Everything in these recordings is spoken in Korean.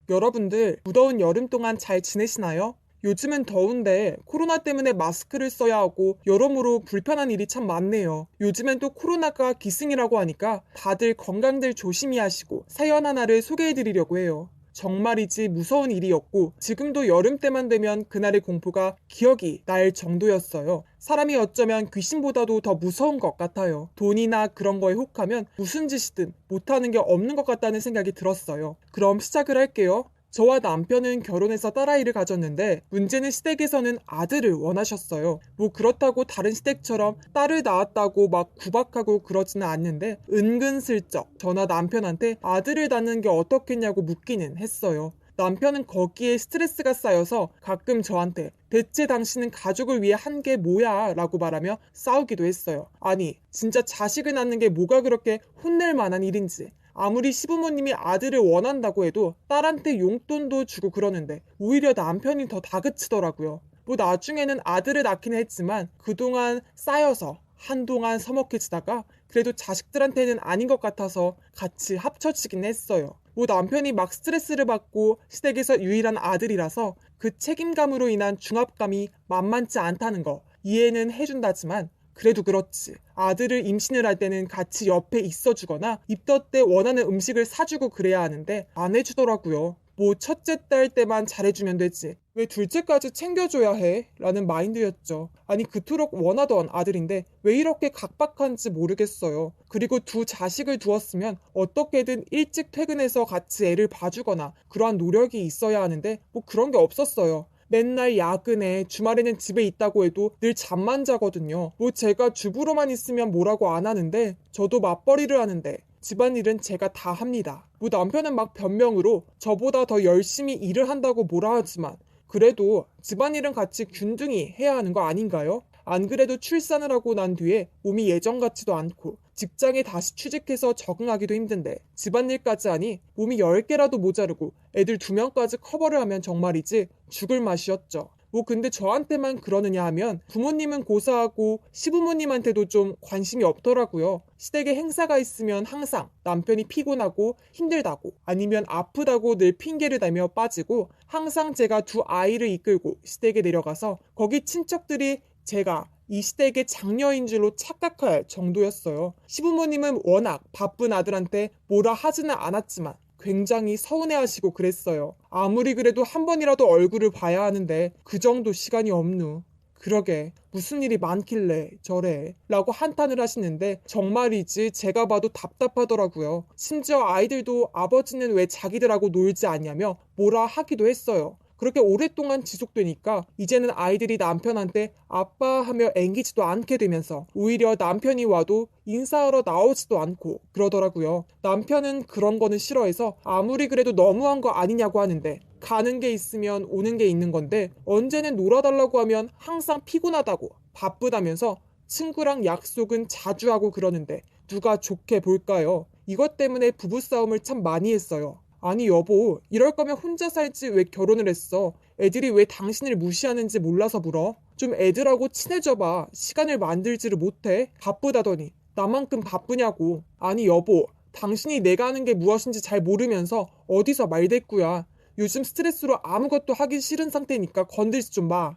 여러분들, 무더운 여름 동안 잘 지내시나요? 요즘은 더운데 코로나 때문에 마스크를 써야 하고 여러모로 불편한 일이 참 많네요. 요즘엔 또 코로나가 기승이라고 하니까 다들 건강들 조심히 하시고 사연 하나를 소개해드리려고 해요. 정말이지 무서운 일이었고 지금도 여름 때만 되면 그날의 공포가 기억이 날 정도였어요. 사람이 어쩌면 귀신보다도 더 무서운 것 같아요. 돈이나 그런 거에 혹하면 무슨 짓이든 못하는 게 없는 것 같다는 생각이 들었어요. 그럼 시작을 할게요. 저와 남편은 결혼해서 딸아이를 가졌는데 문제는 시댁에서는 아들을 원하셨어요. 뭐 그렇다고 다른 시댁처럼 딸을 낳았다고 막 구박하고 그러지는 않는데 은근슬쩍 저나 남편한테 아들을 낳는 게 어떻겠냐고 묻기는 했어요. 남편은 거기에 스트레스가 쌓여서 가끔 저한테 대체 당신은 가족을 위해 한 게 뭐야 라고 말하며 싸우기도 했어요. 아니 진짜 자식을 낳는 게 뭐가 그렇게 혼낼 만한 일인지. 아무리 시부모님이 아들을 원한다고 해도 딸한테 용돈도 주고 그러는데 오히려 남편이 더 다그치더라고요. 뭐 나중에는 아들을 낳긴 했지만 그동안 쌓여서 한동안 서먹해지다가 그래도 자식들한테는 아닌 것 같아서 같이 합쳐지긴 했어요. 뭐 남편이 막 스트레스를 받고 시댁에서 유일한 아들이라서 그 책임감으로 인한 중압감이 만만치 않다는 거 이해는 해준다지만 그래도 그렇지. 아들을 임신을 할 때는 같이 옆에 있어주거나 입덧 때 원하는 음식을 사주고 그래야 하는데 안 해주더라고요. 뭐 첫째 딸 때만 잘해주면 되지. 왜 둘째까지 챙겨줘야 해? 라는 마인드였죠. 아니 그토록 원하던 아들인데 왜 이렇게 각박한지 모르겠어요. 그리고 두 자식을 두었으면 어떻게든 일찍 퇴근해서 같이 애를 봐주거나 그러한 노력이 있어야 하는데 뭐 그런 게 없었어요. 맨날 야근에 주말에는 집에 있다고 해도 늘 잠만 자거든요. 뭐 제가 주부로만 있으면 뭐라고 안 하는데 저도 맞벌이를 하는데 집안일은 제가 다 합니다. 뭐 남편은 막 변명으로 저보다 더 열심히 일을 한다고 뭐라 하지만 그래도 집안일은 같이 균등히 해야 하는 거 아닌가요? 안 그래도 출산을 하고 난 뒤에 몸이 예전 같지도 않고 직장에 다시 취직해서 적응하기도 힘든데 집안일까지 하니 몸이 10개라도 모자르고 애들 2명까지 커버를 하면 정말이지 죽을 맛이었죠. 뭐 근데 저한테만 그러느냐 하면 부모님은 고사하고 시부모님한테도 좀 관심이 없더라고요. 시댁에 행사가 있으면 항상 남편이 피곤하고 힘들다고 아니면 아프다고 늘 핑계를 대며 빠지고 항상 제가 두 아이를 이끌고 시댁에 내려가서 거기 친척들이 제가 이 시댁의 장녀인 줄로 착각할 정도였어요. 시부모님은 워낙 바쁜 아들한테 뭐라 하지는 않았지만 굉장히 서운해하시고 그랬어요. 아무리 그래도 한 번이라도 얼굴을 봐야 하는데 그 정도 시간이 없누. 그러게 무슨 일이 많길래 저래 라고 한탄을 하시는데 정말이지 제가 봐도 답답하더라고요. 심지어 아이들도 아버지는 왜 자기들하고 놀지 않냐며 뭐라 하기도 했어요. 그렇게 오랫동안 지속되니까 이제는 아이들이 남편한테 아빠 하며 앵기지도 않게 되면서 오히려 남편이 와도 인사하러 나오지도 않고 그러더라고요. 남편은 그런 거는 싫어해서 아무리 그래도 너무한 거 아니냐고 하는데 가는 게 있으면 오는 게 있는 건데 언제는 놀아달라고 하면 항상 피곤하다고 바쁘다면서 친구랑 약속은 자주 하고 그러는데 누가 좋게 볼까요? 이것 때문에 부부싸움을 참 많이 했어요. 아니 여보, 이럴 거면 혼자 살지 왜 결혼을 했어? 애들이 왜 당신을 무시하는지 몰라서 물어? 좀 애들하고 친해져봐. 시간을 만들지를 못해? 바쁘다더니 나만큼 바쁘냐고. 아니 여보, 당신이 내가 하는 게 무엇인지 잘 모르면서 어디서 말대꾸야. 요즘 스트레스로 아무것도 하기 싫은 상태니까 건들지 좀 마.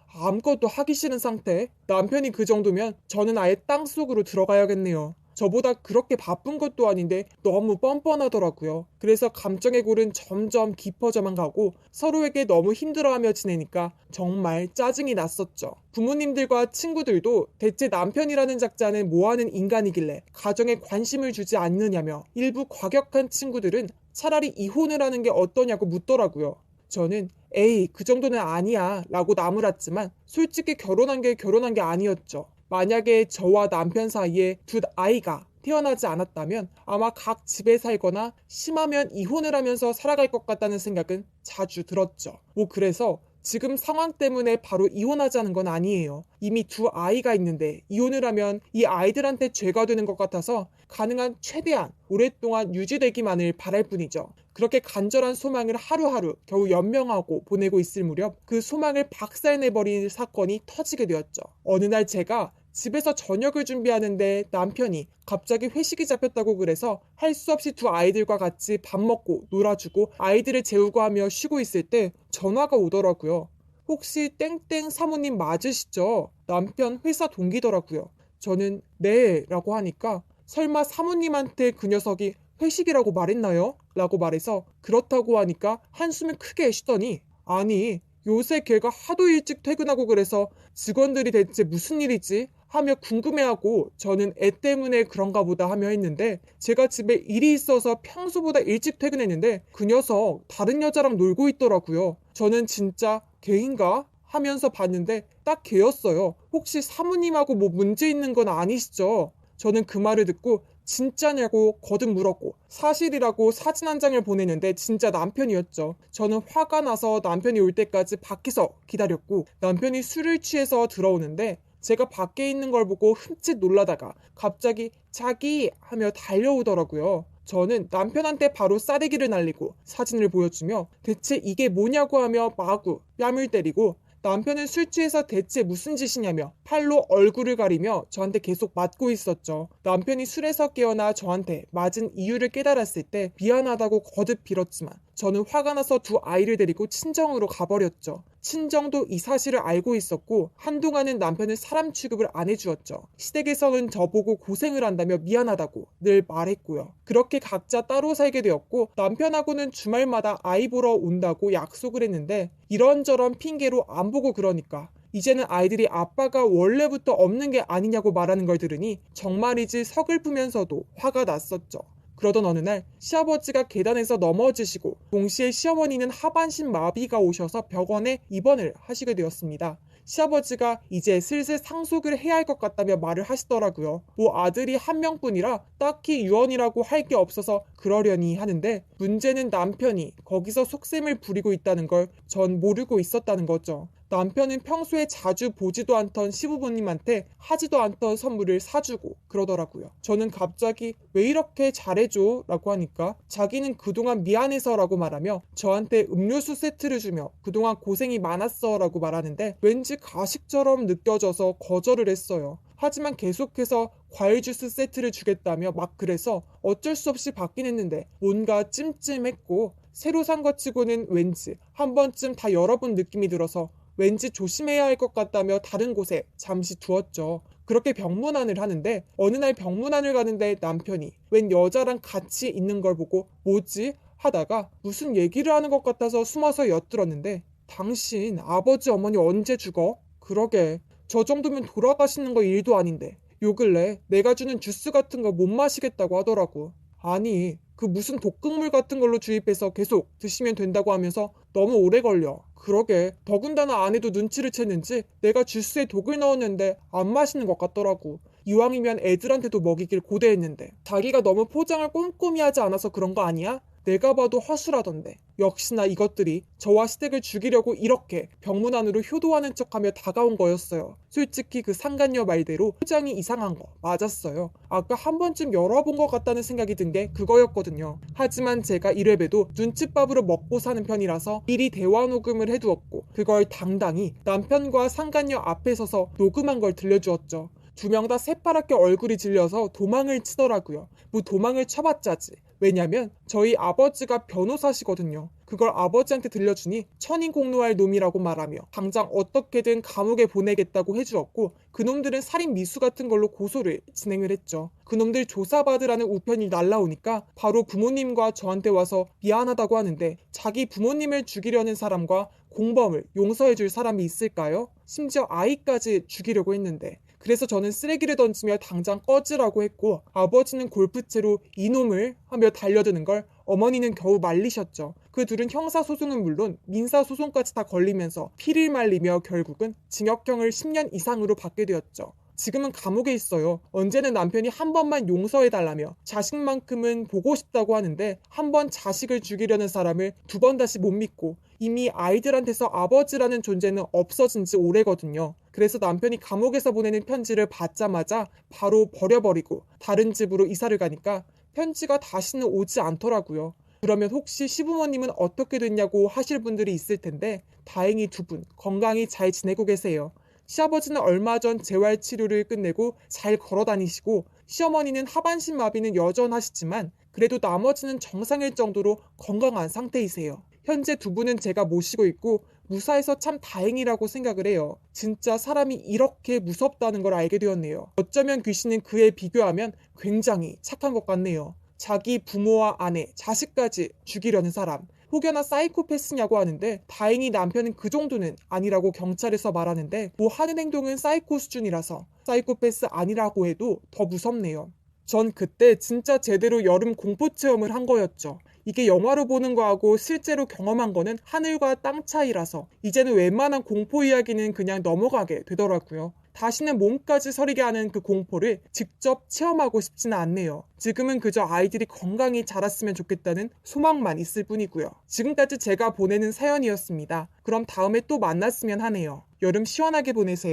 아무것도 하기 싫은 상태? 남편이 그 정도면 저는 아예 땅속으로 들어가야겠네요. 저보다 그렇게 바쁜 것도 아닌데 너무 뻔뻔하더라고요. 그래서 감정의 골은 점점 깊어져만 가고 서로에게 너무 힘들어하며 지내니까 정말 짜증이 났었죠. 부모님들과 친구들도 대체 남편이라는 작자는 뭐하는 인간이길래 가정에 관심을 주지 않느냐며 일부 과격한 친구들은 차라리 이혼을 하는 게 어떠냐고 묻더라고요. 저는 에이 그 정도는 아니야 라고 나무랐지만 솔직히 결혼한 게 아니었죠. 만약에 저와 남편 사이에 두 아이가 태어나지 않았다면 아마 각 집에 살거나 심하면 이혼을 하면서 살아갈 것 같다는 생각은 자주 들었죠. 뭐 그래서 지금 상황 때문에 바로 이혼하자는 건 아니에요. 이미 두 아이가 있는데 이혼을 하면 이 아이들한테 죄가 되는 것 같아서 가능한 최대한 오랫동안 유지되기만을 바랄 뿐이죠. 그렇게 간절한 소망을 하루하루 겨우 연명하고 보내고 있을 무렵 그 소망을 박살내버린 사건이 터지게 되었죠. 어느 날 제가 집에서 저녁을 준비하는데 남편이 갑자기 회식이 잡혔다고 그래서 할 수 없이 두 아이들과 같이 밥 먹고 놀아주고 아이들을 재우고 하며 쉬고 있을 때 전화가 오더라고요. 혹시 땡땡 사모님 맞으시죠? 남편 회사 동기더라고요. 저는 네 라고 하니까 설마 사모님한테 그 녀석이 회식이라고 말했나요? 라고 말해서 그렇다고 하니까 한숨을 크게 쉬더니 아니 요새 걔가 하도 일찍 퇴근하고 그래서 직원들이 대체 무슨 일이지? 하며 궁금해하고 저는 애 때문에 그런가 보다 하며 했는데 제가 집에 일이 있어서 평소보다 일찍 퇴근했는데 그 녀석 다른 여자랑 놀고 있더라고요. 저는 진짜 걔인가? 하면서 봤는데 딱 걔였어요. 혹시 사모님하고 뭐 문제 있는 건 아니시죠? 저는 그 말을 듣고 진짜냐고 거듭 물었고 사실이라고 사진 한 장을 보내는데 진짜 남편이었죠. 저는 화가 나서 남편이 올 때까지 밖에서 기다렸고 남편이 술을 취해서 들어오는데 제가 밖에 있는 걸 보고 흠칫 놀라다가 갑자기 자기 하며 달려오더라고요. 저는 남편한테 바로 싸대기를 날리고 사진을 보여주며 대체 이게 뭐냐고 하며 마구 뺨을 때리고 남편은 술 취해서 대체 무슨 짓이냐며 팔로 얼굴을 가리며 저한테 계속 맞고 있었죠. 남편이 술에서 깨어나 저한테 맞은 이유를 깨달았을 때 미안하다고 거듭 빌었지만 저는 화가 나서 두 아이를 데리고 친정으로 가버렸죠. 친정도 이 사실을 알고 있었고 한동안은 남편은 사람 취급을 안 해주었죠. 시댁에서는 저보고 고생을 한다며 미안하다고 늘 말했고요. 그렇게 각자 따로 살게 되었고 남편하고는 주말마다 아이 보러 온다고 약속을 했는데 이런저런 핑계로 안 보고 그러니까 이제는 아이들이 아빠가 원래부터 없는 게 아니냐고 말하는 걸 들으니 정말이지 서글프면서도 화가 났었죠. 그러던 어느 날 시아버지가 계단에서 넘어지시고 동시에 시어머니는 하반신 마비가 오셔서 병원에 입원을 하시게 되었습니다. 시아버지가 이제 슬슬 상속을 해야 할 것 같다며 말을 하시더라고요. 뭐 아들이 한 명뿐이라 딱히 유언이라고 할 게 없어서 그러려니 하는데 문제는 남편이 거기서 속셈을 부리고 있다는 걸 전 모르고 있었다는 거죠. 남편은 평소에 자주 보지도 않던 시부모님한테 하지도 않던 선물을 사주고 그러더라고요. 저는 갑자기 왜 이렇게 잘해줘? 라고 하니까 자기는 그동안 미안해서 라고 말하며 저한테 음료수 세트를 주며 그동안 고생이 많았어 라고 말하는데 왠지 가식처럼 느껴져서 거절을 했어요. 하지만 계속해서 과일 주스 세트를 주겠다며 막 그래서 어쩔 수 없이 받긴 했는데 뭔가 찜찜했고 새로 산 것 치고는 왠지 한 번쯤 다 열어본 느낌이 들어서 왠지 조심해야 할 것 같다며 다른 곳에 잠시 두었죠. 그렇게 병문안을 하는데 어느 날 병문안을 가는데 남편이 웬 여자랑 같이 있는 걸 보고 뭐지? 하다가 무슨 얘기를 하는 것 같아서 숨어서 엿들었는데 당신 아버지 어머니 언제 죽어? 그러게 저 정도면 돌아가시는 거 일도 아닌데 요 근래 내가 주는 주스 같은 거 못 마시겠다고 하더라고. 아니 그 무슨 독극물 같은 걸로 주입해서 계속 드시면 된다고 하면서 너무 오래 걸려. 그러게 더군다나 아내도 눈치를 챘는지 내가 주스에 독을 넣었는데 안 마시는 것 같더라고. 이왕이면 애들한테도 먹이길 고대했는데 자기가 너무 포장을 꼼꼼히 하지 않아서 그런 거 아니야? 내가 봐도 허술하던데. 역시나 이것들이 저와 시댁을 죽이려고 이렇게 병문안으로 효도하는 척하며 다가온 거였어요. 솔직히 그 상간녀 말대로 포장이 이상한 거 맞았어요. 아까 한 번쯤 열어본 것 같다는 생각이 든 게 그거였거든요. 하지만 제가 이래봬도 눈칫밥으로 먹고 사는 편이라서 미리 대화 녹음을 해두었고 그걸 당당히 남편과 상간녀 앞에 서서 녹음한 걸 들려주었죠. 두 명 다 새파랗게 얼굴이 질려서 도망을 치더라고요. 뭐 도망을 쳐봤자지. 왜냐면 저희 아버지가 변호사시거든요. 그걸 아버지한테 들려주니 천인공노할 놈이라고 말하며 당장 어떻게든 감옥에 보내겠다고 해주었고 그놈들은 살인 미수 같은 걸로 고소를 진행을 했죠. 그놈들 조사받으라는 우편이 날라오니까 바로 부모님과 저한테 와서 미안하다고 하는데 자기 부모님을 죽이려는 사람과 공범을 용서해줄 사람이 있을까요? 심지어 아이까지 죽이려고 했는데 그래서 저는 쓰레기를 던지며 당장 꺼지라고 했고 아버지는 골프채로 이놈을 하며 달려드는 걸 어머니는 겨우 말리셨죠. 그 둘은 형사소송은 물론 민사소송까지 다 걸리면서 피를 말리며 결국은 징역형을 10년 이상으로 받게 되었죠. 지금은 감옥에 있어요. 언제는 남편이 한 번만 용서해달라며 자식만큼은 보고 싶다고 하는데 한 번 자식을 죽이려는 사람을 두 번 다시 못 믿고 이미 아이들한테서 아버지라는 존재는 없어진 지 오래거든요. 그래서 남편이 감옥에서 보내는 편지를 받자마자 바로 버려버리고 다른 집으로 이사를 가니까 편지가 다시는 오지 않더라고요. 그러면 혹시 시부모님은 어떻게 됐냐고 하실 분들이 있을 텐데 다행히 두 분 건강히 잘 지내고 계세요. 시아버지는 얼마 전 재활치료를 끝내고 잘 걸어다니시고 시어머니는 하반신 마비는 여전하시지만 그래도 나머지는 정상일 정도로 건강한 상태이세요. 현재 두 분은 제가 모시고 있고 무사해서 참 다행이라고 생각을 해요. 진짜 사람이 이렇게 무섭다는 걸 알게 되었네요. 어쩌면 귀신은 그에 비교하면 굉장히 착한 것 같네요. 자기 부모와 아내, 자식까지 죽이려는 사람. 혹여나 사이코패스냐고 하는데 다행히 남편은 그 정도는 아니라고 경찰에서 말하는데 뭐 하는 행동은 사이코 수준이라서 사이코패스 아니라고 해도 더 무섭네요. 전 그때 진짜 제대로 여름 공포 체험을 한 거였죠. 이게 영화로 보는 거하고 실제로 경험한 거는 하늘과 땅 차이라서 이제는 웬만한 공포 이야기는 그냥 넘어가게 되더라고요. 다시는 몸까지 서리게 하는 그 공포를 직접 체험하고 싶지는 않네요. 지금은 그저 아이들이 건강히 자랐으면 좋겠다는 소망만 있을 뿐이고요. 지금까지 제가 보내는 사연이었습니다. 그럼 다음에 또 만났으면 하네요. 여름 시원하게 보내세요.